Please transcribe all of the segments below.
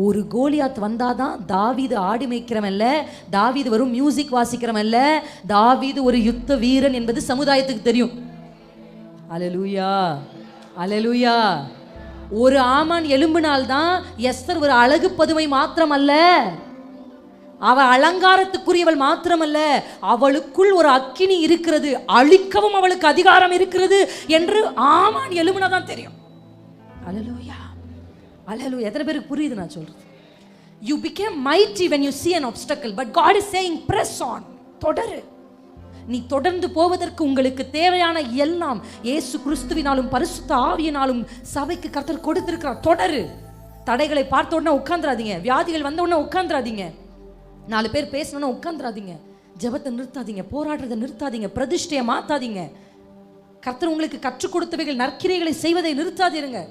ஒரு கோலியாத் வந்தாதான் தாவீது ஆடி மேய்க்கிறவன் இல்ல, தாவீது வரும் மியூசிக் வாசிக்கிறவன் இல்ல, தாவீது ஒரு யுத்த வீரன் என்பது சமுதாயத்துக்கு தெரியும். அல்லேலூயா, அல்லேலூயா. ஒரு ஆமான் எலும்பினால்தான் எஸ்தர் ஒரு அழகு பதுமை மாத்திரமல்ல, அவள் அலங்காரத்துக்குரியவள் மாத்திரமல்ல, அவளுக்குள் ஒரு அக்கினி இருக்கிறது, அழிக்கவும் அவளுக்கு அதிகாரம் இருக்கிறது என்று ஆமான் எலும்பினாதான் தெரியும். அல்லேலூயா, அல்லேலூயா. எத்தனை பேருக்கு புரியுது நான் சொல்றது? You became mighty when you see an obstacle, but God is saying press on. தொடரு. நீ தொடர்ந்து போவதற்கு உங்களுக்கு தேவையான எல்லாம் இயேசு கிறிஸ்துவினாலும் பரிசுத்த ஆவியினாலும் சபைக்கு கர்த்தர் கொடுத்திருக்கிறார். தொடரு. தடைகளை பார்த்த உடனே உட்கார்ந்துராதீங்க, வியாதிகள் வந்த உடனே உட்கார்ந்துராதீங்க, 4 பேர் பேசணும்னா உட்கார்ந்துராதீங்க, ஜெபத்தை நிறுத்தாதீங்க, போராடுறதை நிறுத்தாதீங்க, பிரதிஷ்டையை மாத்தாதீங்க, கர்த்தர் உங்களுக்கு கற்றுக் கொடுத்தவைகள் நற்கிரைகளை செய்வதை நிறுத்தாதீருங்க.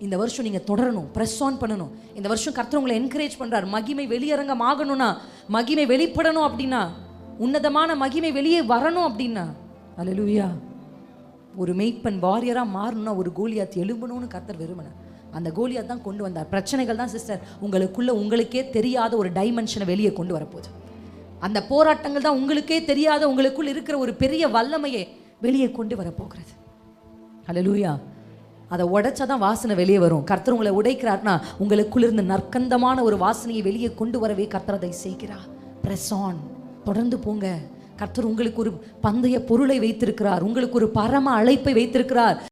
இந்த வருஷம் நீங்க தொடரணும், பிரஸ் ஆன் பண்ணணும். இந்த வருஷம் கர்த்தர் உங்களை என்கரேஜ் பண்றார். மகிமை வெளியரங்கம் ஆகணும்னா, மகிமை வெளிப்படணும் அப்படின்னா, உன்னதமான மகிமை வெளியே வரணும் அப்படின்னா, அல்லேலூயா, ஒரு மெய்ப்பன் வாரியரா மாறணும்னா ஒரு கோலியாத் எழும்பணும்னு கர்த்தர் விரும்பினார். அந்த கோலியாத் தான் கொண்டு வந்தார். பிரச்சனைகள் தான் சிஸ்டர் உங்களுக்குள்ள உங்களுக்கே தெரியாத ஒரு டைமென்ஷனை வெளியே கொண்டு வரப்போகுது. அந்த போராட்டங்கள் தான் உங்களுக்கே தெரியாத உங்களுக்குள் இருக்கிற ஒரு பெரிய வல்லமையை வெளியே கொண்டு வரப்போகிறது. அல்லேலூயா. அதை உடைச்சாதான் வாசனை வெளியே வரும். கர்த்தர் உங்களை உடைக்கிறார்னா உங்களுக்குள்ள இருந்து நற்கந்தமான ஒரு வாசனையை வெளியே கொண்டு வரவே கர்த்தர் அதை செய்கிறார். பிரஸ் ஆன், தொடர்ந்து போங்க. கர்த்தர் உங்களுக்கு ஒரு பந்தய பொருளை வைத்திருக்கிறார், உங்களுக்கு ஒரு பரம அழைப்பை வைத்திருக்கிறார்.